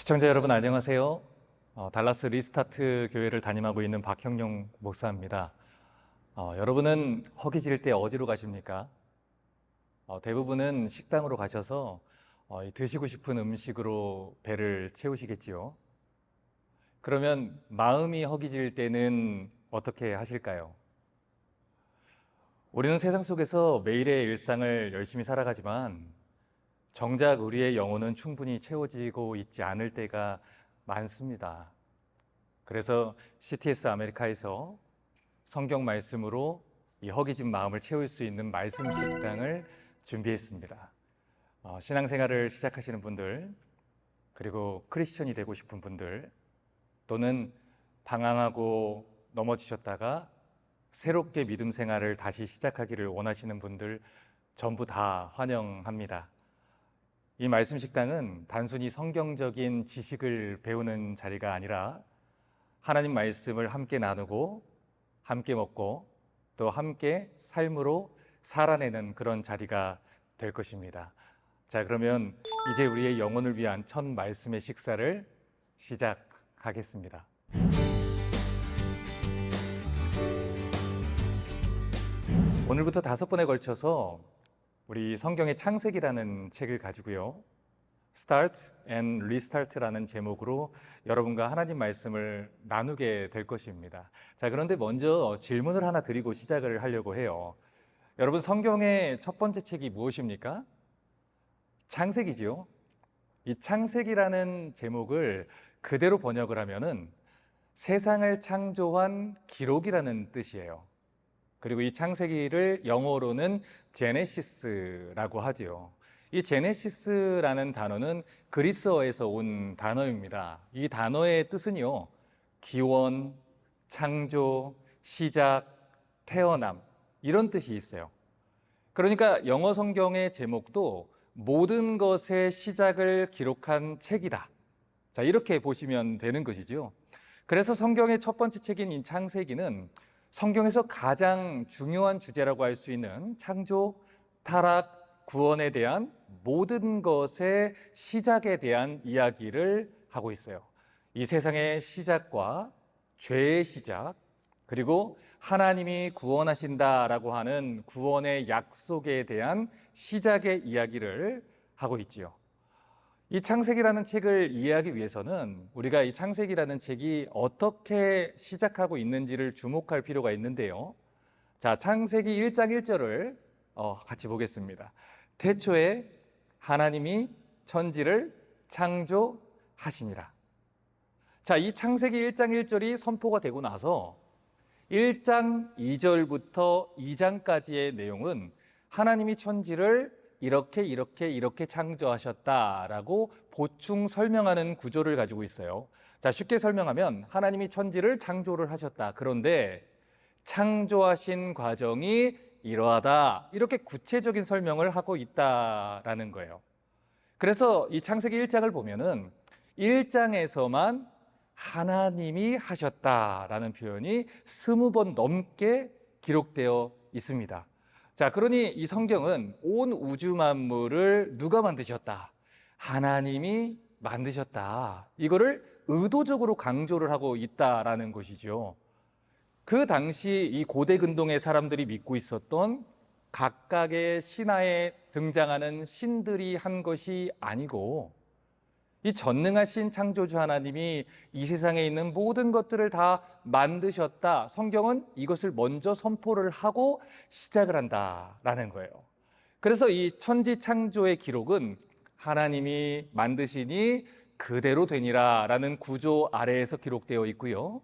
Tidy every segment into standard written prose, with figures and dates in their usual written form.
시청자 여러분 안녕하세요. 달라스 리스타트 교회를 담임하고 있는 박형용 목사입니다. 여러분은 허기질 때 어디로 가십니까? 대부분은 식당으로 가셔서 드시고 싶은 음식으로 배를 채우시겠지요. 그러면 마음이 허기질 때는 어떻게 하실까요? 우리는 세상 속에서 매일의 일상을 열심히 살아가지만 정작 우리의 영혼은 충분히 채워지고 있지 않을 때가 많습니다. 그래서 CTS 아메리카에서 성경 말씀으로 이 허기진 마음을 채울 수 있는 말씀 식당을 준비했습니다. 신앙생활을 시작하시는 분들, 그리고 크리스천이 되고 싶은 분들, 또는 방황하고 넘어지셨다가 새롭게 믿음 생활을 다시 시작하기를 원하시는 분들 전부 다 환영합니다. 이 말씀 식당은 단순히 성경적인 지식을 배우는 자리가 아니라 하나님 말씀을 함께 나누고 함께 먹고 또 함께 삶으로 살아내는 그런 자리가 될 것입니다. 자, 그러면 이제 우리의 영혼을 위한 첫 말씀의 식사를 시작하겠습니다. 오늘부터 5번에 걸쳐서 우리 성경의 창세기라는 책을 가지고요, Start and Restart라는 제목으로 여러분과 하나님 말씀을 나누게 될 것입니다. 자, 그런데 먼저 질문을 하나 드리고 시작을 하려고 해요. 여러분, 성경의 첫 번째 책이 무엇입니까? 창세기지요. 이 창세기라는 제목을 그대로 번역을 하면은 세상을 창조한 기록이라는 뜻이에요. 그리고 이 창세기를 영어로는 제네시스라고 하지요. 이 제네시스라는 단어는 그리스어에서 온 단어입니다. 이 단어의 뜻은요, 기원, 창조, 시작, 태어남, 이런 뜻이 있어요. 그러니까 영어 성경의 제목도 모든 것의 시작을 기록한 책이다. 자, 이렇게 보시면 되는 것이죠. 그래서 성경의 첫 번째 책인 이 창세기는 성경에서 가장 중요한 주제라고 할 수 있는 창조, 타락, 구원에 대한 모든 것의 시작에 대한 이야기를 하고 있어요. 이 세상의 시작과 죄의 시작, 그리고 하나님이 구원하신다라고 하는 구원의 약속에 대한 시작의 이야기를 하고 있지요. 이 창세기라는 책을 이해하기 위해서는 우리가 이 창세기라는 책이 어떻게 시작하고 있는지를 주목할 필요가 있는데요. 자, 창세기 1장 1절을 같이 보겠습니다. 태초에 하나님이 천지를 창조하시니라. 자, 이 창세기 1장 1절이 선포가 되고 나서 1장 2절부터 2장까지의 내용은 하나님이 천지를 이렇게 창조하셨다라고 보충 설명하는 구조를 가지고 있어요. 자, 쉽게 설명하면 하나님이 천지를 창조를 하셨다. 그런데 창조하신 과정이 이러하다. 이렇게 구체적인 설명을 하고 있다라는 거예요. 그래서 이 창세기 1장을 보면은 1장에서만 하나님이 하셨다라는 표현이 20번 넘게 기록되어 있습니다. 자, 그러니 이 성경은 온 우주 만물을 누가 만드셨다? 하나님이 만드셨다. 이거를 의도적으로 강조를 하고 있다라는 것이죠. 그 당시 이 고대 근동의 사람들이 믿고 있었던 각각의 신화에 등장하는 신들이 한 것이 아니고 이 전능하신 창조주 하나님이 이 세상에 있는 모든 것들을 다 만드셨다. 성경은 이것을 먼저 선포를 하고 시작을 한다라는 거예요. 그래서 이 천지 창조의 기록은 하나님이 만드시니 그대로 되니라라는 구조 아래에서 기록되어 있고요.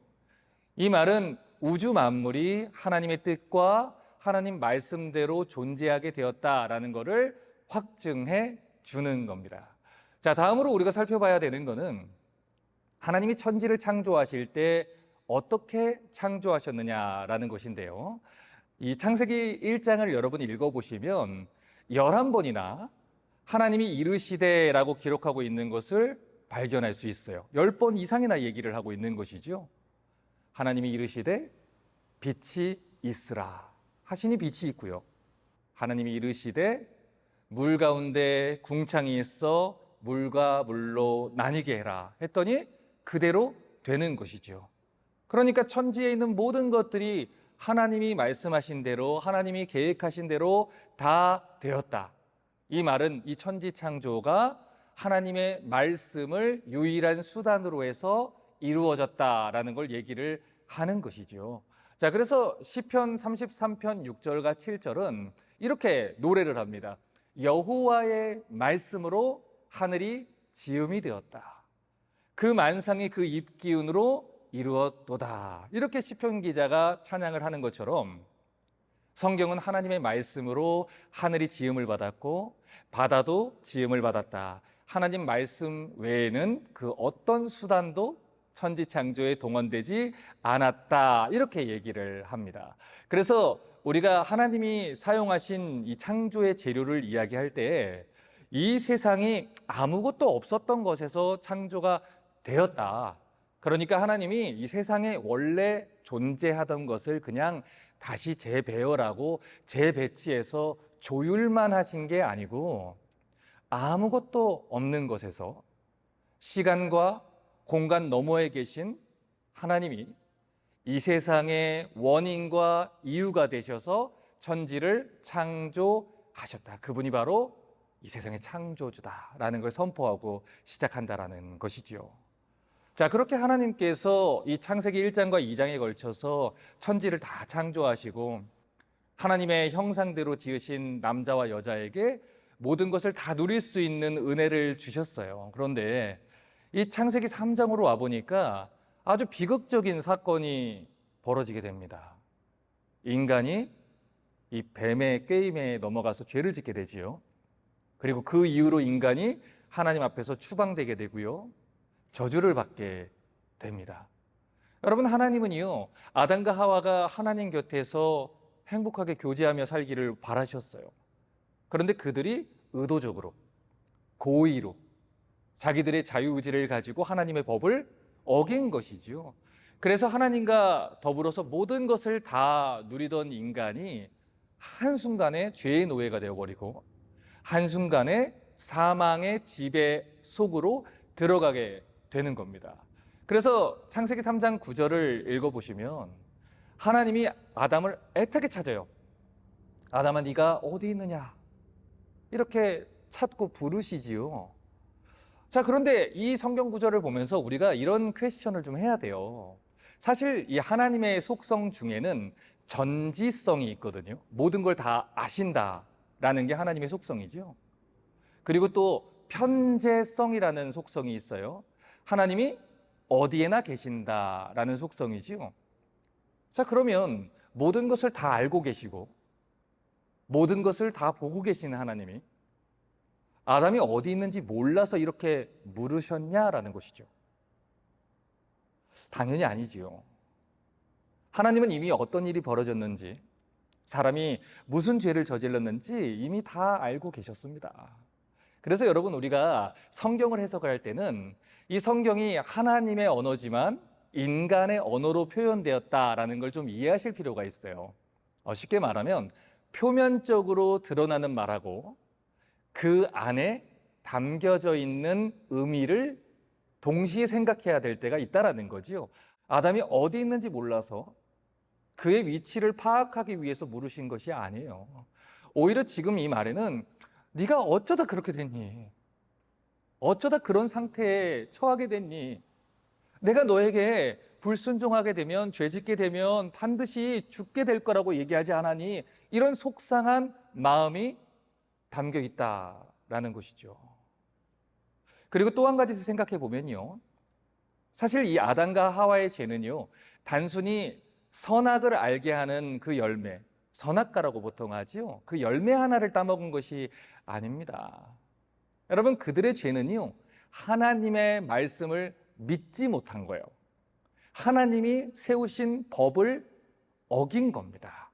이 말은 우주 만물이 하나님의 뜻과 하나님 말씀대로 존재하게 되었다라는 것을 확증해 주는 겁니다. 자, 다음으로 우리가 살펴봐야 되는 것은 하나님이 천지를 창조하실 때 어떻게 창조하셨느냐라는 것인데요. 이 창세기 1장을 여러분이 읽어보시면 11번이나 하나님이 이르시되라고 기록하고 있는 것을 발견할 수 있어요. 10번 이상이나 얘기를 하고 있는 것이죠. 하나님이 이르시되 빛이 있으라 하시니 빛이 있고요. 하나님이 이르시되 물 가운데 궁창이 있어 물과 물로 나뉘게 해라 했더니 그대로 되는 것이죠. 그러니까 천지에 있는 모든 것들이 하나님이 말씀하신 대로, 하나님이 계획하신 대로 다 되었다. 이 말은 이 천지 창조가 하나님의 말씀을 유일한 수단으로 해서 이루어졌다라는 걸 얘기를 하는 것이죠. 자, 그래서 시편 33편 6절과 7절은 이렇게 노래를 합니다. 여호와의 말씀으로 하늘이 지음이 되었다. 그 만상이 그 입기운으로 이루었도다. 이렇게 시편 기자가 찬양을 하는 것처럼 성경은 하나님의 말씀으로 하늘이 지음을 받았고 바다도 지음을 받았다. 하나님 말씀 외에는 그 어떤 수단도 천지 창조에 동원되지 않았다. 이렇게 얘기를 합니다. 그래서 우리가 하나님이 사용하신 이 창조의 재료를 이야기할 때 이 세상이 아무것도 없었던 것에서 창조가 되었다. 그러니까 하나님이 이 세상에 원래 존재하던 것을 그냥 다시 재배열하고 재배치해서 조율만 하신 게 아니고 아무것도 없는 것에서 시간과 공간 너머에 계신 하나님이 이 세상의 원인과 이유가 되셔서 천지를 창조하셨다. 그분이 바로 이 세상의 창조주다라는 걸 선포하고 시작한다라는 것이지요. 자, 그렇게 하나님께서 이 창세기 1장과 2장에 걸쳐서 천지를 다 창조하시고 하나님의 형상대로 지으신 남자와 여자에게 모든 것을 다 누릴 수 있는 은혜를 주셨어요. 그런데 이 창세기 3장으로 와보니까 아주 비극적인 사건이 벌어지게 됩니다. 인간이 이 뱀의 게임에 넘어가서 죄를 짓게 되지요. 그리고 그 이후로 인간이 하나님 앞에서 추방되게 되고요. 저주를 받게 됩니다. 여러분, 하나님은요, 아담과 하와가 하나님 곁에서 행복하게 교제하며 살기를 바라셨어요. 그런데 그들이 의도적으로, 고의로 자기들의 자유의지를 가지고 하나님의 법을 어긴 것이지요. 그래서 하나님과 더불어서 모든 것을 다 누리던 인간이 한순간에 죄의 노예가 되어버리고 한순간에 사망의 지배 속으로 들어가게 되는 겁니다. 그래서 창세기 3장 9절을 읽어보시면 하나님이 아담을 애타게 찾아요. 아담아, 네가 어디 있느냐? 이렇게 찾고 부르시지요. 자, 그런데 이 성경 구절을 보면서 우리가 이런 퀘스천을 좀 해야 돼요. 사실 이 하나님의 속성 중에는 전지성이 있거든요. 모든 걸 다 아신다라는 게 하나님의 속성이죠. 그리고 또 편재성이라는 속성이 있어요. 하나님이 어디에나 계신다라는 속성이지요. 자, 그러면 모든 것을 다 알고 계시고 모든 것을 다 보고 계시는 하나님이 아담이 어디 있는지 몰라서 이렇게 물으셨냐라는 것이죠. 당연히 아니지요. 하나님은 이미 어떤 일이 벌어졌는지, 사람이 무슨 죄를 저질렀는지 이미 다 알고 계셨습니다. 그래서 여러분, 우리가 성경을 해석할 때는 이 성경이 하나님의 언어지만 인간의 언어로 표현되었다라는 걸 좀 이해하실 필요가 있어요. 쉽게 말하면 표면적으로 드러나는 말하고 그 안에 담겨져 있는 의미를 동시에 생각해야 될 때가 있다라는 거지요. 아담이 어디 있는지 몰라서 그의 위치를 파악하기 위해서 물으신 것이 아니에요. 오히려 지금 이 말에는 네가 어쩌다 그렇게 됐니? 어쩌다 그런 상태에 처하게 됐니? 내가 너에게 불순종하게 되면, 죄짓게 되면 반드시 죽게 될 거라고 얘기하지 않았니? 이런 속상한 마음이 담겨 있다라는 것이죠. 그리고 또 한 가지 생각해 보면요, 사실 이 아담과 하와의 죄는요, 단순히 선악을 알게 하는 그 열매, 선악과라고 보통 하지요. 그 열매 하나를 따먹은 것이 아닙니다. 여러분, 그들의 죄는요, 하나님의 말씀을 믿지 못한 거예요. 하나님이 세우신 법을 어긴 겁니다.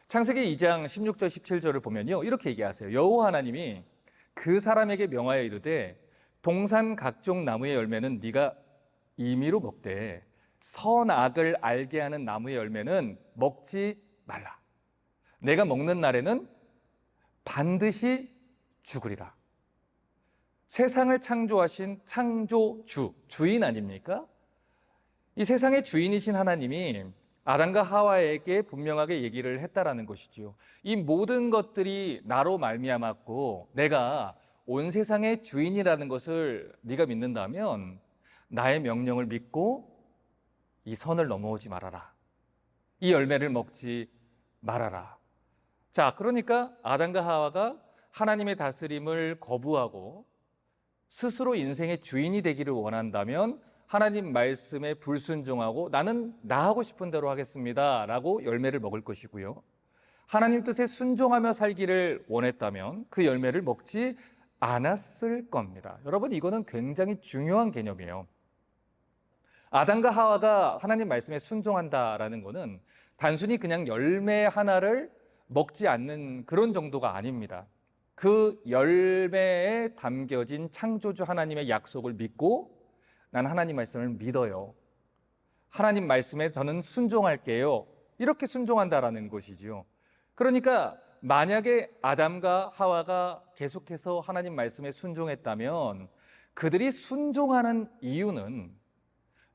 창세기 2장 16절 17절을 보면요, 이렇게 얘기하세요. 여호와 하나님이 그 사람에게 명하여 이르되 동산 각종 나무의 열매는 네가 임의로 먹되 선악을 알게 하는 나무의 열매는 먹지 말라. 내가 먹는 날에는 반드시 죽으리라. 세상을 창조하신 창조주, 주인 아닙니까? 이 세상의 주인이신 하나님이 아담과 하와에게 분명하게 얘기를 했다라는 것이지요. 이 모든 것들이 나로 말미암았고 내가 온 세상의 주인이라는 것을 네가 믿는다면 나의 명령을 믿고 이 선을 넘어오지 말아라. 이 열매를 먹지 말아라. 자, 그러니까 아담과 하와가 하나님의 다스림을 거부하고 스스로 인생의 주인이 되기를 원한다면 하나님 말씀에 불순종하고 나는 나 하고 싶은 대로 하겠습니다 라고 열매를 먹을 것이고요. 하나님 뜻에 순종하며 살기를 원했다면 그 열매를 먹지 않았을 겁니다. 여러분, 이거는 굉장히 중요한 개념이에요. 아담과 하와가 하나님 말씀에 순종한다라는 것은 단순히 그냥 열매 하나를 먹지 않는 그런 정도가 아닙니다. 그 열매에 담겨진 창조주 하나님의 약속을 믿고 난 하나님 말씀을 믿어요. 하나님 말씀에 저는 순종할게요. 이렇게 순종한다라는 것이지요. 그러니까 만약에 아담과 하와가 계속해서 하나님 말씀에 순종했다면 그들이 순종하는 이유는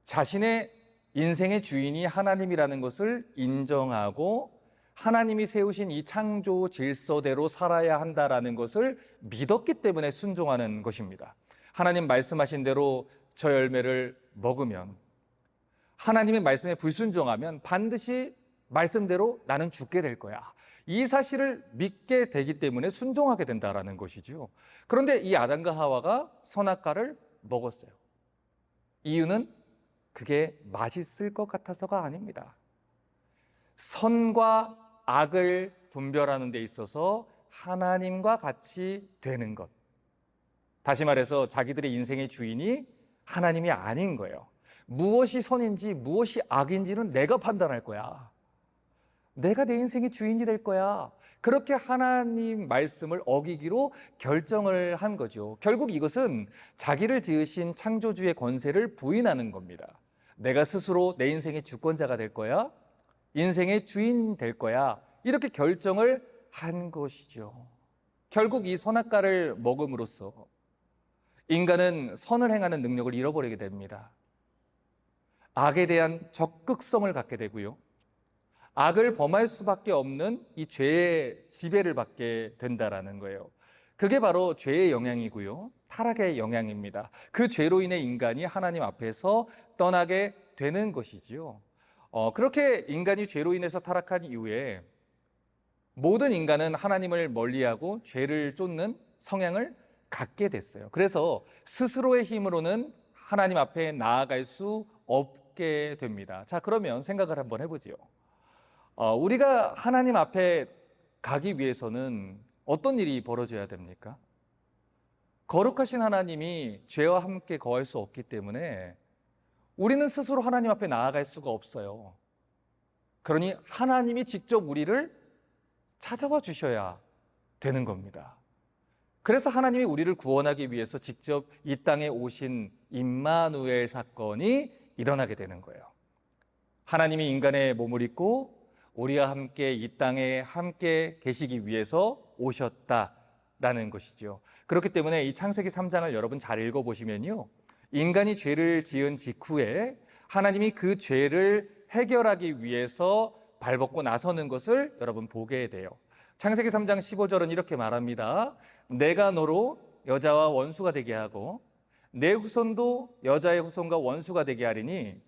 자신의 인생의 주인이 하나님이라는 것을 인정하고 하나님이 세우신 이 창조 질서대로 살아야 한다라는 것을 믿었기 때문에 순종하는 것입니다. 하나님 말씀하신 대로 저 열매를 먹으면, 하나님의 말씀에 불순종하면 반드시 말씀대로 나는 죽게 될 거야. 이 사실을 믿게 되기 때문에 순종하게 된다라는 것이죠. 그런데 이 아담과 하와가 선악과를 먹었어요. 이유는 그게 맛있을 것 같아서가 아닙니다. 선과 악을 분별하는 데 있어서 하나님과 같이 되는 것. 다시 말해서 자기들의 인생의 주인이 하나님이 아닌 거예요. 무엇이 선인지 무엇이 악인지는 내가 판단할 거야. 내가 내 인생의 주인이 될 거야. 그렇게 하나님 말씀을 어기기로 결정을 한 거죠. 결국 이것은 자기를 지으신 창조주의 권세를 부인하는 겁니다. 내가 스스로 내 인생의 주권자가 될 거야. 인생의 주인 될 거야. 이렇게 결정을 한 것이죠. 결국 이 선악과를 먹음으로써 인간은 선을 행하는 능력을 잃어버리게 됩니다. 악에 대한 적극성을 갖게 되고요. 악을 범할 수밖에 없는 이 죄의 지배를 받게 된다라는 거예요. 그게 바로 죄의 영향이고요. 타락의 영향입니다. 그 죄로 인해 인간이 하나님 앞에서 떠나게 되는 것이지요. 그렇게 인간이 죄로 인해서 타락한 이후에 모든 인간은 하나님을 멀리하고 죄를 쫓는 성향을 갖게 됐어요. 그래서 스스로의 힘으로는 하나님 앞에 나아갈 수 없게 됩니다. 자, 그러면 생각을 한번 해보지요. 우리가 하나님 앞에 가기 위해서는 어떤 일이 벌어져야 됩니까? 거룩하신 하나님이 죄와 함께 거할 수 없기 때문에 우리는 스스로 하나님 앞에 나아갈 수가 없어요. 그러니 하나님이 직접 우리를 찾아와 주셔야 되는 겁니다. 그래서 하나님이 우리를 구원하기 위해서 직접 이 땅에 오신 임마누엘 사건이 일어나게 되는 거예요. 하나님이 인간의 몸을 입고 우리와 함께 이 땅에 함께 계시기 위해서 오셨다라는 것이죠. 그렇기 때문에 이 창세기 3장을 여러분 잘 읽어보시면요, 인간이 죄를 지은 직후에 하나님이 그 죄를 해결하기 위해서 발벗고 나서는 것을 여러분 보게 돼요. 창세기 3장 15절은 이렇게 말합니다. 내가 너로 여자와 원수가 되게 하고 내 후손도 여자의 후손과 원수가 되게 하리니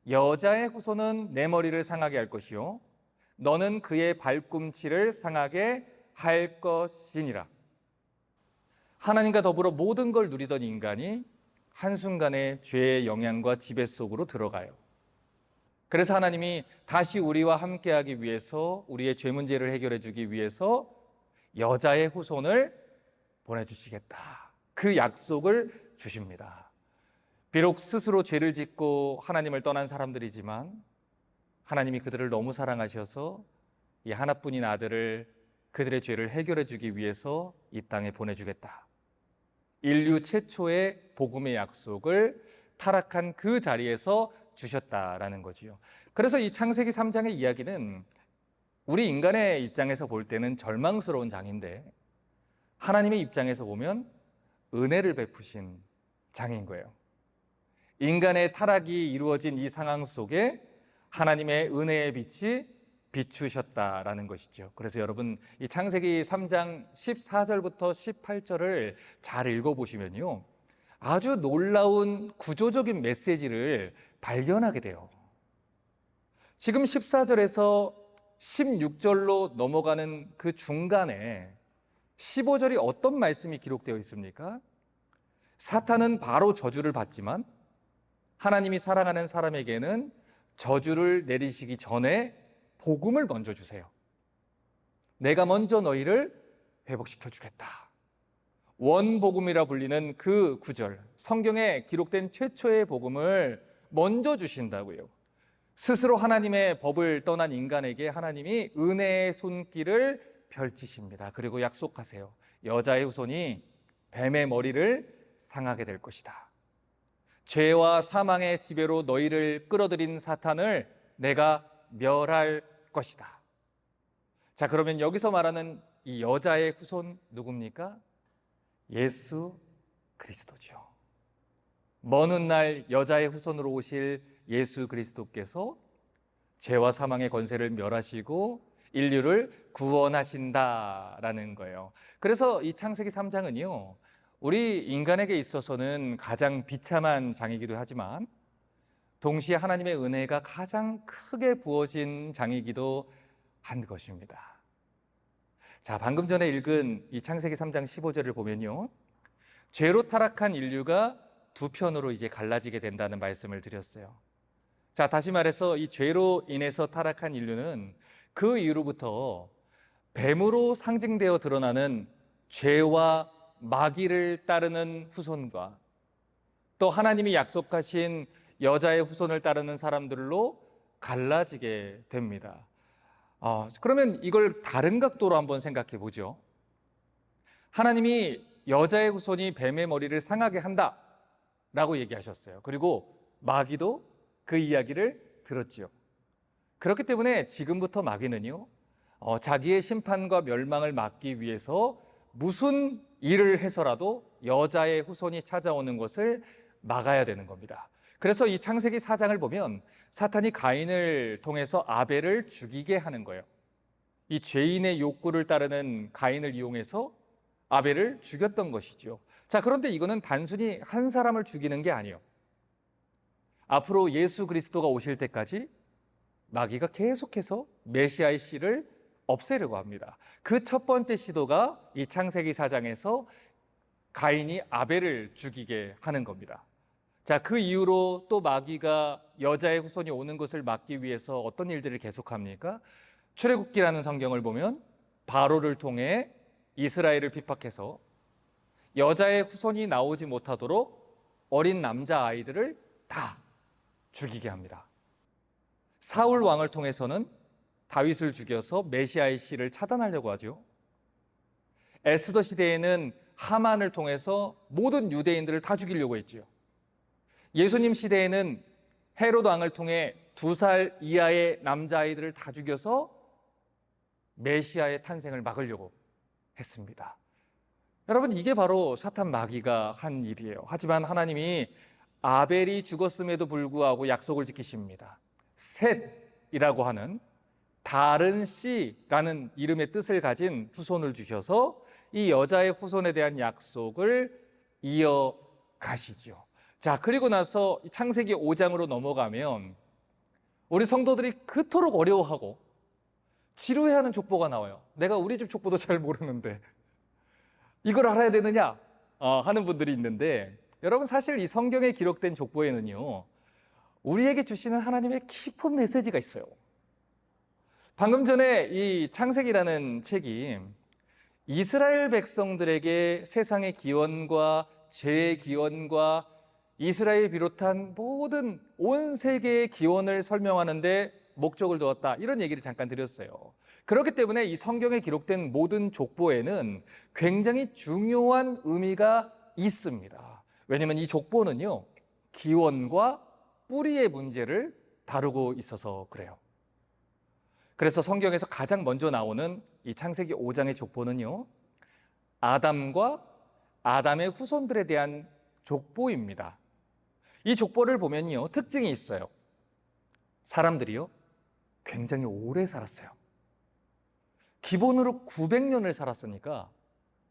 여자의 후손은 내 머리를 상하게 할 것이요 너는 그의 발꿈치를 상하게 할 것이니라. 하나님과 더불어 모든 걸 누리던 인간이 한순간에 죄의 영향과 지배 속으로 들어가요. 그래서 하나님이 다시 우리와 함께하기 위해서, 우리의 죄 문제를 해결해 주기 위해서 여자의 후손을 보내주시겠다, 그 약속을 주십니다. 비록 스스로 죄를 짓고 하나님을 떠난 사람들이지만 하나님이 그들을 너무 사랑하셔서 이 하나뿐인 아들을 그들의 죄를 해결해 주기 위해서 이 땅에 보내주겠다. 인류 최초의 복음의 약속을 타락한 그 자리에서 주셨다라는 거지요. 그래서 이 창세기 3장의 이야기는 우리 인간의 입장에서 볼 때는 절망스러운 장인데 하나님의 입장에서 보면 은혜를 베푸신 장인 거예요. 인간의 타락이 이루어진 이 상황 속에 하나님의 은혜의 빛이 비추셨다라는 것이죠. 그래서 여러분, 이 창세기 3장 14절부터 18절을 잘 읽어보시면요, 아주 놀라운 구조적인 메시지를 발견하게 돼요. 지금 14절에서 16절로 넘어가는 그 중간에 15절이 어떤 말씀이 기록되어 있습니까? 사탄은 바로 저주를 받지만 하나님이 사랑하는 사람에게는 저주를 내리시기 전에 복음을 먼저 주세요. 내가 먼저 너희를 회복시켜 주겠다. 원복음이라 불리는 그 구절, 성경에 기록된 최초의 복음을 먼저 주신다고요. 스스로 하나님의 법을 떠난 인간에게 하나님이 은혜의 손길을 펼치십니다. 그리고 약속하세요. 여자의 후손이 뱀의 머리를 상하게 될 것이다. 죄와 사망의 지배로 너희를 끌어들인 사탄을 내가 멸할 것이다. 자, 그러면 여기서 말하는 이 여자의 후손 누굽니까? 예수 그리스도죠. 먼 훗날 여자의 후손으로 오실 예수 그리스도께서 죄와 사망의 권세를 멸하시고 인류를 구원하신다라는 거예요. 그래서 이 창세기 3장은요, 우리 인간에게 있어서는 가장 비참한 장이기도 하지만 동시에 하나님의 은혜가 가장 크게 부어진 장이기도 한 것입니다. 자, 방금 전에 읽은 이 창세기 3장 15절을 보면요, 죄로 타락한 인류가 두 편으로 이제 갈라지게 된다는 말씀을 드렸어요. 자, 다시 말해서 이 죄로 인해서 타락한 인류는 그 이후로부터 뱀으로 상징되어 드러나는 죄와 마귀를 따르는 후손과 또 하나님이 약속하신 여자의 후손을 따르는 사람들로 갈라지게 됩니다. 그러면 이걸 다른 각도로 한번 생각해 보죠. 하나님이 여자의 후손이 뱀의 머리를 상하게 한다라고 얘기하셨어요. 그리고 마귀도 그 이야기를 들었지요. 그렇기 때문에 지금부터 마귀는요, 자기의 심판과 멸망을 막기 위해서 무슨 일을 해서라도 여자의 후손이 찾아오는 것을 막아야 되는 겁니다. 그래서 이 창세기 4장을 보면 사탄이 가인을 통해서 아벨을 죽이게 하는 거예요. 이 죄인의 욕구를 따르는 가인을 이용해서 아벨을 죽였던 것이죠. 자, 그런데 이거는 단순히 한 사람을 죽이는 게 아니에요. 앞으로 예수 그리스도가 오실 때까지 마귀가 계속해서 메시아의 씨를 없애려고 합니다. 그 첫 번째 시도가 이 창세기 4장에서 가인이 아벨을 죽이게 하는 겁니다. 자, 그 이후로 또 마귀가 여자의 후손이 오는 것을 막기 위해서 어떤 일들을 계속합니까? 출애굽기라는 성경을 보면 바로를 통해 이스라엘을 핍박해서 여자의 후손이 나오지 못하도록 어린 남자 아이들을 다 죽이게 합니다. 사울 왕을 통해서는 다윗을 죽여서 메시아의 씨를 차단하려고 하죠. 에스더 시대에는 하만을 통해서 모든 유대인들을 다 죽이려고 했지요. 예수님 시대에는 헤롯 왕을 통해 2살 이하의 남자아이들을 다 죽여서 메시아의 탄생을 막으려고 했습니다. 여러분, 이게 바로 사탄 마귀가 한 일이에요. 하지만 하나님이 아벨이 죽었음에도 불구하고 약속을 지키십니다. 셋이라고 하는 다른 씨라는 이름의 뜻을 가진 후손을 주셔서 이 여자의 후손에 대한 약속을 이어가시죠. 자, 그리고 나서 창세기 5장으로 넘어가면 우리 성도들이 그토록 어려워하고 지루해하는 족보가 나와요. 내가 우리 집 족보도 잘 모르는데 이걸 알아야 되느냐 하는 분들이 있는데, 여러분, 사실 이 성경에 기록된 족보에는요, 우리에게 주시는 하나님의 깊은 메시지가 있어요. 방금 전에 이 창세기라는 책이 이스라엘 백성들에게 세상의 기원과 죄의 기원과 이스라엘 비롯한 모든 온 세계의 기원을 설명하는데 목적을 두었다, 이런 얘기를 잠깐 드렸어요. 그렇기 때문에 이 성경에 기록된 모든 족보에는 굉장히 중요한 의미가 있습니다. 왜냐하면 이 족보는요, 기원과 뿌리의 문제를 다루고 있어서 그래요. 그래서 성경에서 가장 먼저 나오는 이 창세기 5장의 족보는요, 아담과 아담의 후손들에 대한 족보입니다. 이 족보를 보면요, 특징이 있어요. 사람들이요, 굉장히 오래 살았어요. 기본으로 900년을 살았으니까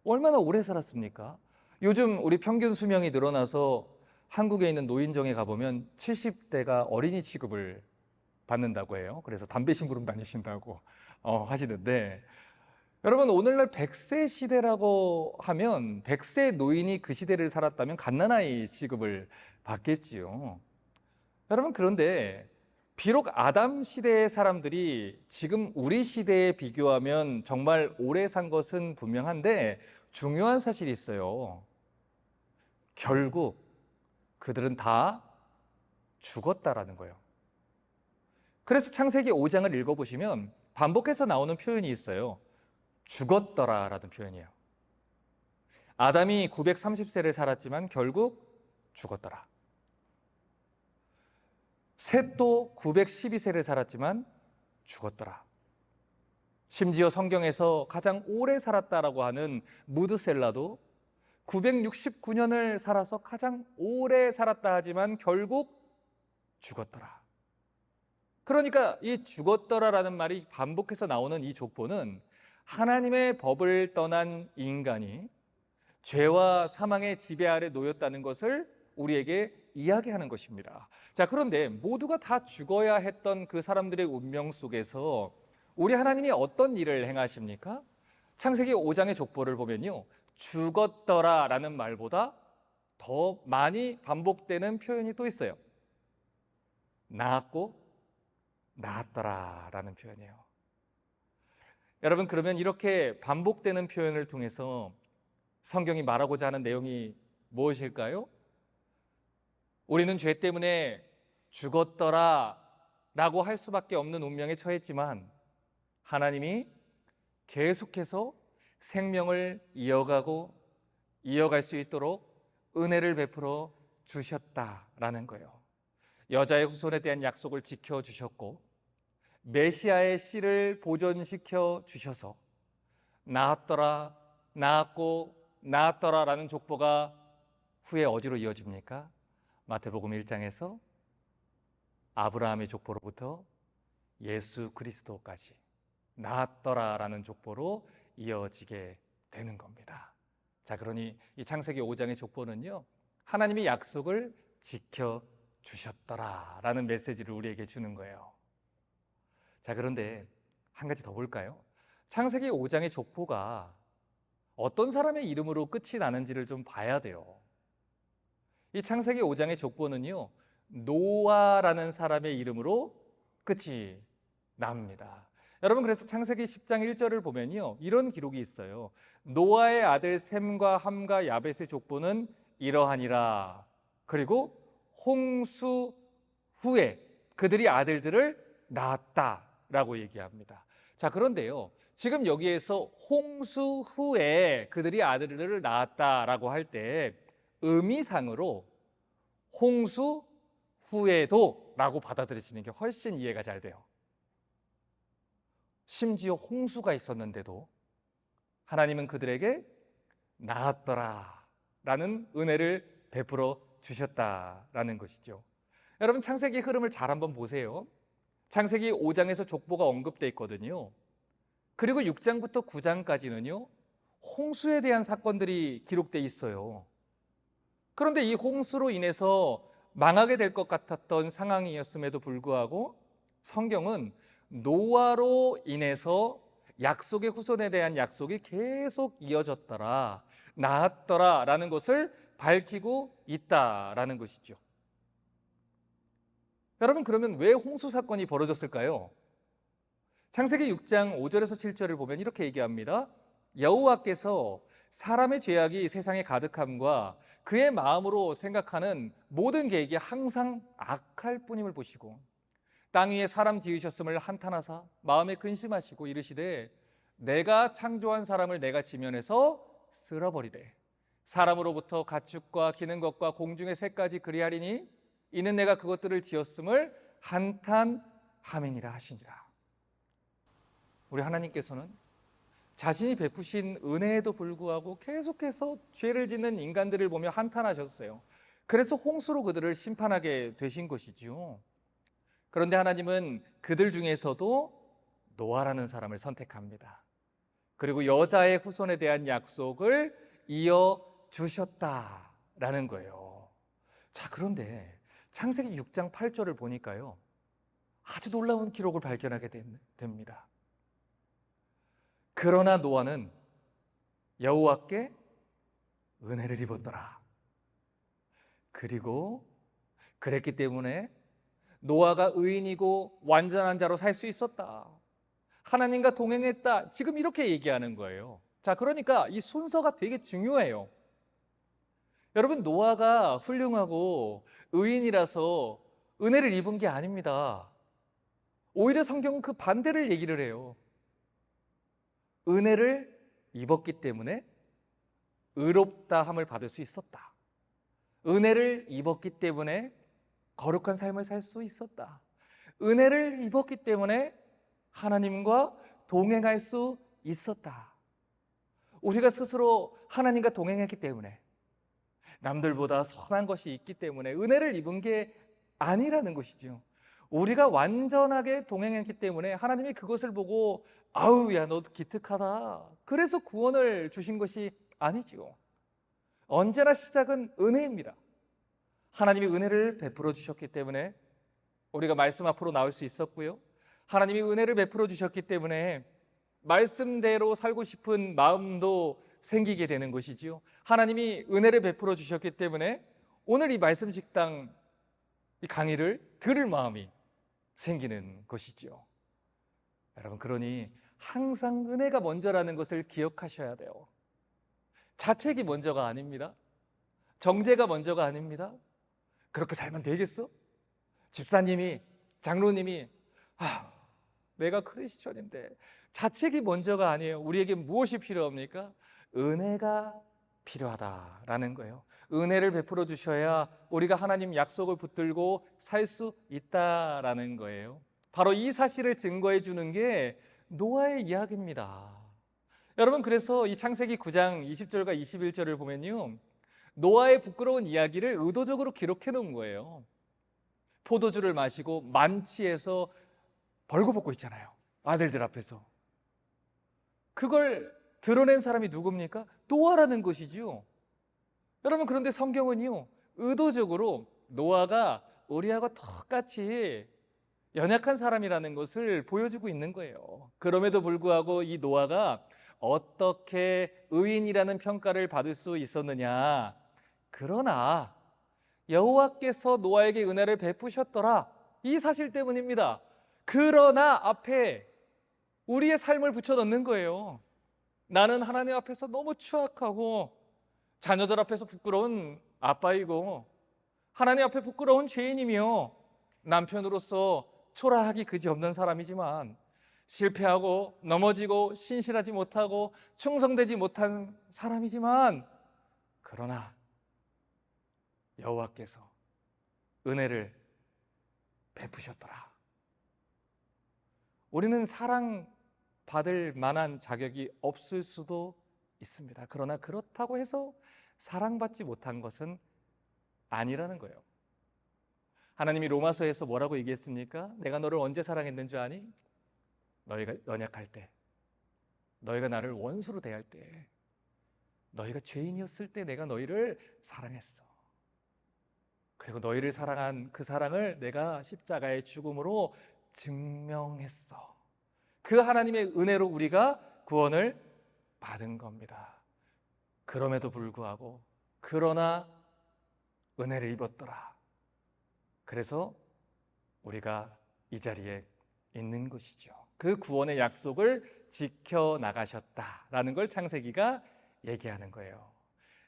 얼마나 오래 살았습니까? 요즘 우리 평균 수명이 늘어나서 한국에 있는 노인정에 가보면 70대가 어린이 취급을 받는다고 해요. 그래서 담배 심부름 다니신다고 하시는데, 여러분, 오늘날 100세 시대라고 하면 100세 노인이 그 시대를 살았다면 갓난아이 취급을 받겠지요. 여러분, 그런데 비록 아담 시대의 사람들이 지금 우리 시대에 비교하면 정말 오래 산 것은 분명한데, 중요한 사실이 있어요. 결국 그들은 다 죽었다라는 거예요. 그래서 창세기 5장을 읽어보시면 반복해서 나오는 표현이 있어요. 죽었더라라는 표현이에요. 아담이 930세를 살았지만 결국 죽었더라. 셋도 912세를 살았지만 죽었더라. 심지어 성경에서 가장 오래 살았다라고 하는 무드셀라도 969년을 살아서 가장 오래 살았다 하지만 결국 죽었더라. 그러니까 이 죽었더라라는 말이 반복해서 나오는 이 족보는 하나님의 법을 떠난 인간이 죄와 사망의 지배 아래 놓였다는 것을 우리에게 이야기하는 것입니다. 자, 그런데 모두가 다 죽어야 했던 그 사람들의 운명 속에서 우리 하나님이 어떤 일을 행하십니까? 창세기 5장의 족보를 보면요, 죽었더라라는 말보다 더 많이 반복되는 표현이 또 있어요. 나았고 나았더라라는 표현이에요. 여러분, 그러면 이렇게 반복되는 표현을 통해서 성경이 말하고자 하는 내용이 무엇일까요? 우리는 죄 때문에 죽었더라 라고 할 수밖에 없는 운명에 처했지만 하나님이 계속해서 생명을 이어가고 이어갈 수 있도록 은혜를 베풀어 주셨다라는 거예요. 여자의 후손에 대한 약속을 지켜주셨고 메시아의 씨를 보존시켜 주셔서 나았더라, 나았고 나았더라라는 족보가 후에 어디로 이어집니까? 마태복음 1장에서 아브라함의 족보로부터 예수 그리스도까지 나았더라라는 족보로 이어지게 되는 겁니다. 자, 그러니 이 창세기 5장의 족보는요, 하나님이 약속을 지켜주셨더라라는 메시지를 우리에게 주는 거예요. 자, 그런데 한 가지 더 볼까요? 창세기 5장의 족보가 어떤 사람의 이름으로 끝이 나는지를 좀 봐야 돼요. 이 창세기 5장의 족보는요, 노아라는 사람의 이름으로 끝이 납니다. 여러분, 그래서 창세기 10장 1절을 보면요, 이런 기록이 있어요. 노아의 아들 셈과 함과 야벳의 족보는 이러하니라. 그리고 홍수 후에 그들이 아들들을 낳았다라고 얘기합니다. 자, 그런데요, 지금 여기에서 홍수 후에 그들이 아들들을 낳았다라고 할 때 의미상으로 홍수 후에도 라고 받아들이시는 게 훨씬 이해가 잘 돼요. 심지어 홍수가 있었는데도 하나님은 그들에게 낳았더라 라는 은혜를 베풀어 주셨다라는 것이죠. 여러분, 창세기 흐름을 잘 한번 보세요. 창세기 5장에서 족보가 언급되어 있거든요. 그리고 6장부터 9장까지는요, 홍수에 대한 사건들이 기록되어 있어요. 그런데 이 홍수로 인해서 망하게 될 것 같았던 상황이었음에도 불구하고 성경은 노아로 인해서 약속의 후손에 대한 약속이 계속 이어졌더라, 나았더라 라는 것을 밝히고 있다라는 것이죠. 여러분, 그러면 왜 홍수 사건이 벌어졌을까요? 창세기 6장 5절에서 7절을 보면 이렇게 얘기합니다. 여호와께서 사람의 죄악이 세상에 가득함과 그의 마음으로 생각하는 모든 계획이 항상 악할 뿐임을 보시고 땅 위에 사람 지으셨음을 한탄하사 마음에 근심하시고 이르시되 내가 창조한 사람을 내가 지면에서 쓸어버리되 사람으로부터 가축과 기는 것과 공중의 새까지 그리하리니 이는 내가 그것들을 지었음을 한탄함이니라 하시니라. 우리 하나님께서는 자신이 베푸신 은혜에도 불구하고 계속해서 죄를 짓는 인간들을 보며 한탄하셨어요. 그래서 홍수로 그들을 심판하게 되신 것이지요. 그런데 하나님은 그들 중에서도 노아라는 사람을 선택합니다. 그리고 여자의 후손에 대한 약속을 이어 주셨다라는 거예요. 자, 그런데 창세기 6장 8절을 보니까요, 아주 놀라운 기록을 발견하게 됩니다. 그러나 노아는 여호와께 은혜를 입었더라. 그리고 그랬기 때문에 노아가 의인이고 완전한 자로 살 수 있었다. 하나님과 동행했다. 지금 이렇게 얘기하는 거예요. 자, 그러니까 이 순서가 되게 중요해요. 여러분, 노아가 훌륭하고 의인이라서 은혜를 입은 게 아닙니다. 오히려 성경은 그 반대를 얘기를 해요. 은혜를 입었기 때문에 의롭다함을 받을 수 있었다. 은혜를 입었기 때문에 거룩한 삶을 살 수 있었다. 은혜를 입었기 때문에 하나님과 동행할 수 있었다. 우리가 스스로 하나님과 동행했기 때문에, 남들보다 선한 것이 있기 때문에 은혜를 입은 게 아니라는 것이죠. 우리가 완전하게 동행했기 때문에 하나님이 그것을 보고 아우, 야, 너 기특하다, 그래서 구원을 주신 것이 아니지요. 언제나 시작은 은혜입니다. 하나님이 은혜를 베풀어 주셨기 때문에 우리가 말씀 앞으로 나올 수 있었고요, 하나님이 은혜를 베풀어 주셨기 때문에 말씀대로 살고 싶은 마음도 생기게 되는 것이지요. 하나님이 은혜를 베풀어 주셨기 때문에 오늘 이 말씀 식당 이 강의를 들을 마음이 생기는 것이지요. 여러분, 그러니 항상 은혜가 먼저라는 것을 기억하셔야 돼요. 자책이 먼저가 아닙니다. 정죄가 먼저가 아닙니다. 그렇게 살면 되겠어? 집사님이, 장로님이 내가 크리스천인데, 자책이 먼저가 아니에요. 우리에게 무엇이 필요합니까? 은혜가 필요하다라는 거예요. 은혜를 베풀어 주셔야 우리가 하나님 약속을 붙들고 살 수 있다라는 거예요. 바로 이 사실을 증거해 주는 게 노아의 이야기입니다. 여러분, 그래서 이 창세기 9장 20절과 21절을 보면요, 노아의 부끄러운 이야기를 의도적으로 기록해 놓은 거예요. 포도주를 마시고 만취해서 벌거벗고 있잖아요, 아들들 앞에서. 그걸 드러낸 사람이 누굽니까? 노아라는 것이지요. 여러분, 그런데 성경은요, 의도적으로 노아가 우리하고 똑같이 연약한 사람이라는 것을 보여주고 있는 거예요. 그럼에도 불구하고 이 노아가 어떻게 의인이라는 평가를 받을 수 있었느냐? 그러나 여호와께서 노아에게 은혜를 베푸셨더라, 이 사실 때문입니다. 그러나 앞에 우리의 삶을 붙여넣는 거예요. 나는 하나님 앞에서 너무 추악하고 자녀들 앞에서 부끄러운 아빠이고 하나님 앞에 부끄러운 죄인이며 남편으로서 초라하기 그지없는 사람이지만 실패하고 넘어지고 신실하지 못하고 충성되지 못한 사람이지만, 그러나 여호와께서 은혜를 베푸셨더라. 우리는 사랑받을 만한 자격이 없을 수도 있습니다. 그러나 그렇다고 해서 사랑받지 못한 것은 아니라는 거예요. 하나님이 로마서에서 뭐라고 얘기했습니까? 내가 너를 언제 사랑했는 줄 아니? 너희가 연약할 때, 너희가 나를 원수로 대할 때, 너희가 죄인이었을 때 내가 너희를 사랑했어. 그리고 너희를 사랑한 그 사랑을 내가 십자가의 죽음으로 증명했어. 그 하나님의 은혜로 우리가 구원을 받은 겁니다. 그럼에도 불구하고 그러나 은혜를 입었더라. 그래서 우리가 이 자리에 있는 것이죠. 그 구원의 약속을 지켜나가셨다라는 걸 창세기가 얘기하는 거예요.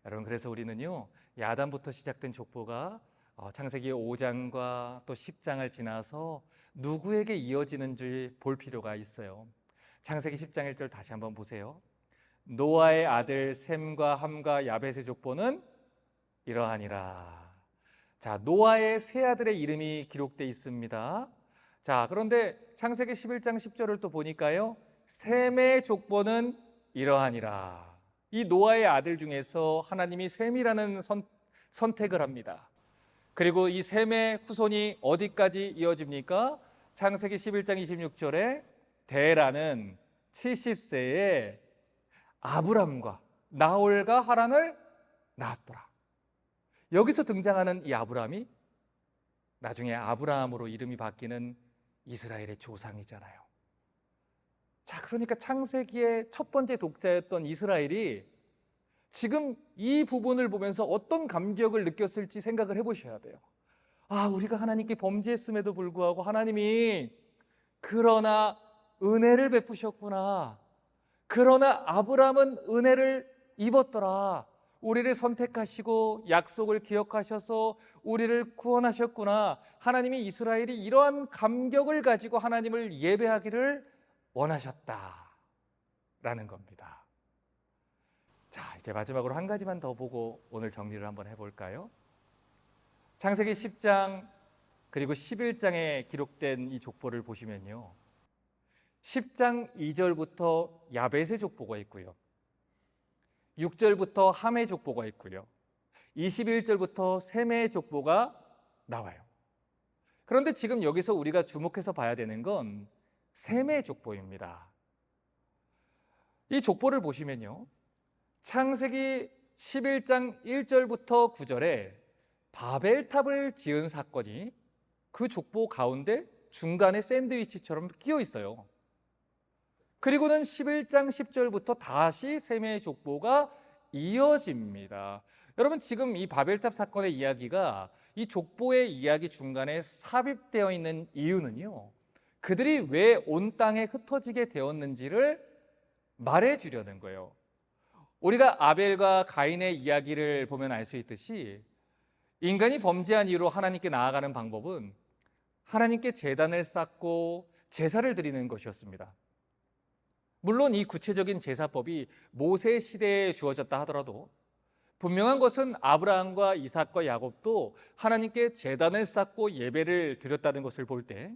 여러분, 그래서 우리는요, 야단부터 시작된 족보가 창세기 5장과 또 10장을 지나서 누구에게 이어지는지 볼 필요가 있어요. 창세기 10장 1절 다시 한번 보세요. 노아의 아들 셈과 함과 야벳의 족보는 이러하니라. 자, 노아의 세 아들의 이름이 기록되어 있습니다. 자, 그런데 창세기 11장 10절을 또 보니까요, 셈의 족보는 이러하니라. 이 노아의 아들 중에서 하나님이 셈이라는 선택을 합니다. 그리고 이 셈의 후손이 어디까지 이어집니까? 창세기 11장 26절에 데라는 70세에 아브람과 나홀과 하란을 낳았더라. 여기서 등장하는 이 아브람이 나중에 아브라함으로 이름이 바뀌는 이스라엘의 조상이잖아요. 자, 그러니까 창세기의 첫 번째 독자였던 이스라엘이 지금 이 부분을 보면서 어떤 감격을 느꼈을지 생각을 해보셔야 돼요. 아, 우리가 하나님께 범죄했음에도 불구하고 하나님이 그러나 은혜를 베푸셨구나. 그러나 아브람은 은혜를 입었더라. 우리를 선택하시고 약속을 기억하셔서 우리를 구원하셨구나. 하나님이 이스라엘이 이러한 감격을 가지고 하나님을 예배하기를 원하셨다라는 겁니다. 자, 이제 마지막으로 한 가지만 더 보고 오늘 정리를 한번 해볼까요? 창세기 10장 그리고 11장에 기록된 이 족보를 보시면요, 10장 2절부터 야벳의 족보가 있고요, 6절부터 함의 족보가 있고요, 21절부터 셈의 족보가 나와요. 그런데 지금 여기서 우리가 주목해서 봐야 되는 건 셈의 족보입니다. 이 족보를 보시면요, 창세기 11장 1절부터 9절에 바벨탑을 지은 사건이 그 족보 가운데 중간에 샌드위치처럼 끼어 있어요. 그리고는 11장 10절부터 다시 셈의 족보가 이어집니다. 여러분, 지금 이 바벨탑 사건의 이야기가 이 족보의 이야기 중간에 삽입되어 있는 이유는요, 그들이 왜 온 땅에 흩어지게 되었는지를 말해주려는 거예요. 우리가 아벨과 가인의 이야기를 보면 알 수 있듯이 인간이 범죄한 이후로 하나님께 나아가는 방법은 하나님께 제단을 쌓고 제사를 드리는 것이었습니다. 물론 이 구체적인 제사법이 모세 시대에 주어졌다 하더라도 분명한 것은 아브라함과 이삭과 야곱도 하나님께 제단을 쌓고 예배를 드렸다는 것을 볼 때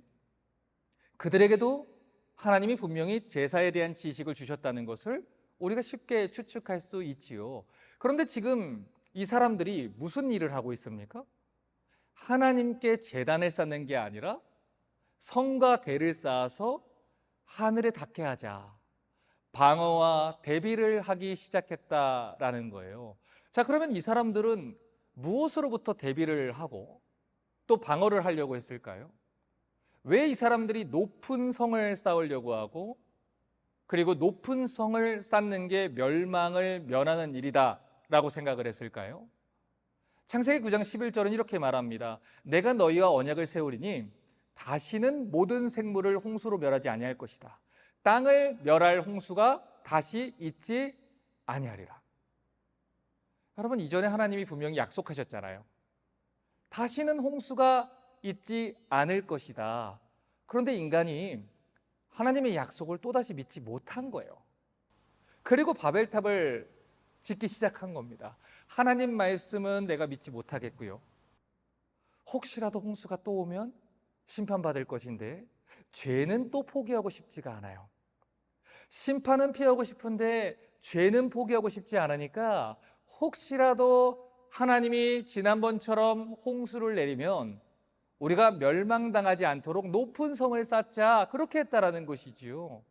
그들에게도 하나님이 분명히 제사에 대한 지식을 주셨다는 것을 우리가 쉽게 추측할 수 있지요. 그런데 지금 이 사람들이 무슨 일을 하고 있습니까? 하나님께 제단을 쌓는 게 아니라 성과 대를 쌓아서 하늘에 닿게 하자, 방어와 대비를 하기 시작했다라는 거예요. 자, 그러면 이 사람들은 무엇으로부터 대비를 하고 또 방어를 하려고 했을까요? 왜 이 사람들이 높은 성을 쌓으려고 하고 그리고 높은 성을 쌓는 게 멸망을 면하는 일이다 라고 생각을 했을까요? 창세기 9장 11절은 이렇게 말합니다. 내가 너희와 언약을 세우리니 다시는 모든 생물을 홍수로 멸하지 아니할 것이다. 땅을 멸할 홍수가 다시 있지 아니하리라. 여러분, 이전에 하나님이 분명히 약속하셨잖아요. 다시는 홍수가 있지 않을 것이다. 그런데 인간이 하나님의 약속을 또다시 믿지 못한 거예요. 그리고 바벨탑을 짓기 시작한 겁니다. 하나님 말씀은 내가 믿지 못하겠고요, 혹시라도 홍수가 또 오면 심판받을 것인데 죄는 또 포기하고 싶지가 않아요. 심판은 피하고 싶은데 죄는 포기하고 싶지 않으니까 혹시라도 하나님이 지난번처럼 홍수를 내리면 우리가 멸망당하지 않도록 높은 성을 쌓자, 그렇게 했다라는 것이지요.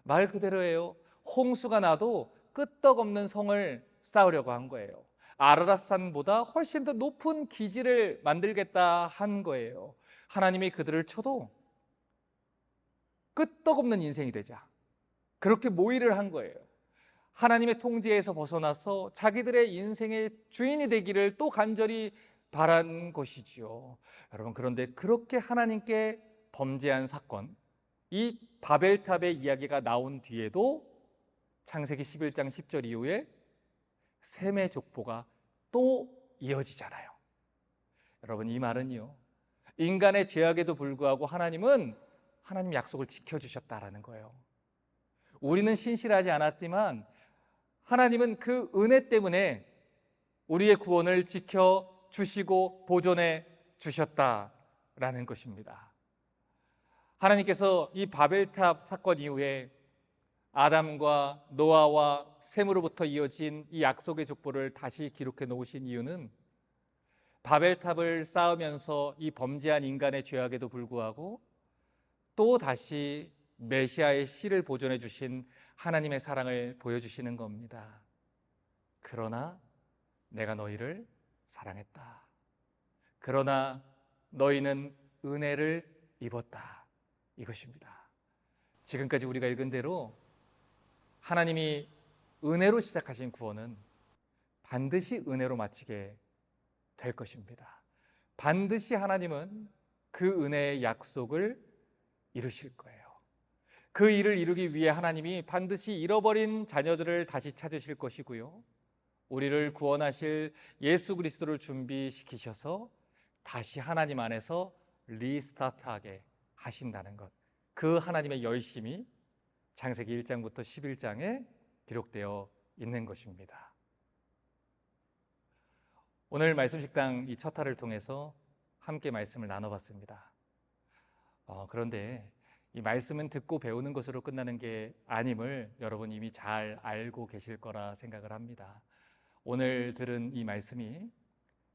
말 그대로예요. 홍수가 나도 끄떡없는 성을 쌓으려고 한 거예요. 아라랏산보다 훨씬 더 높은 기지를 만들겠다 한 거예요. 하나님이 그들을 쳐도 끄떡없는 인생이 되자, 그렇게 모의를 한 거예요. 하나님의 통제에서 벗어나서 자기들의 인생의 주인이 되기를 또 간절히 바란 것이지요. 여러분, 그런데 그렇게 하나님께 범죄한 사건, 이 바벨탑의 이야기가 나온 뒤에도 창세기 11장 10절 이후에 셈의 족보가 또 이어지잖아요. 여러분, 이 말은요, 인간의 죄악에도 불구하고 하나님은 하나님 약속을 지켜주셨다라는 거예요. 우리는 신실하지 않았지만 하나님은 그 은혜 때문에 우리의 구원을 지켜주시고 보존해 주셨다라는 것입니다. 하나님께서 이 바벨탑 사건 이후에 아담과 노아와 셈으로부터 이어진 이 약속의 족보를 다시 기록해 놓으신 이유는 바벨탑을 쌓으면서 이 범죄한 인간의 죄악에도 불구하고 또 다시 메시아의 씨를 보존해 주신 하나님의 사랑을 보여주시는 겁니다. 그러나 내가 너희를 사랑했다. 그러나 너희는 은혜를 입었다. 이것입니다. 지금까지 우리가 읽은 대로 하나님이 은혜로 시작하신 구원은 반드시 은혜로 마치게 될 것입니다. 반드시 하나님은 그 은혜의 약속을 이루실 거예요. 그 일을 이루기 위해 하나님이 반드시 잃어버린 자녀들을 다시 찾으실 것이고요. 우리를 구원하실 예수 그리스도를 준비시키셔서 다시 하나님 안에서 리스타트하게 하신다는 것. 그 하나님의 열심이 창세기 1장부터 11장에 기록되어 있는 것입니다. 오늘 말씀 식당 이 첫 화를 통해서 함께 말씀을 나눠봤습니다. 그런데 이 말씀은 듣고 배우는 것으로 끝나는 게 아님을 여러분 이미 잘 알고 계실 거라 생각을 합니다. 오늘 들은 이 말씀이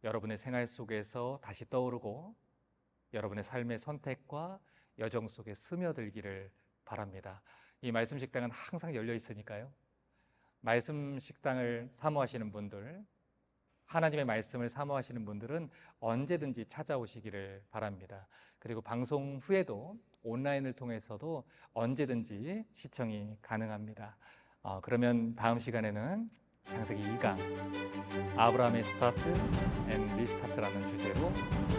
여러분의 생활 속에서 다시 떠오르고 여러분의 삶의 선택과 여정 속에 스며들기를 바랍니다. 이 말씀 식당은 항상 열려 있으니까요. 말씀 식당을 사모하시는 분들, 하나님의 말씀을 사모하시는 분들은 언제든지 찾아오시기를 바랍니다. 그리고 방송 후에도 온라인을 통해서도 언제든지 시청이 가능합니다. 그러면 다음 시간에는 창세기 2강 아브라함의 스타트 앤 리스타트라는 주제로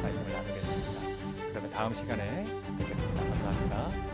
말씀을 나누겠습니다. 그러면 다음 시간에 뵙겠습니다. 감사합니다.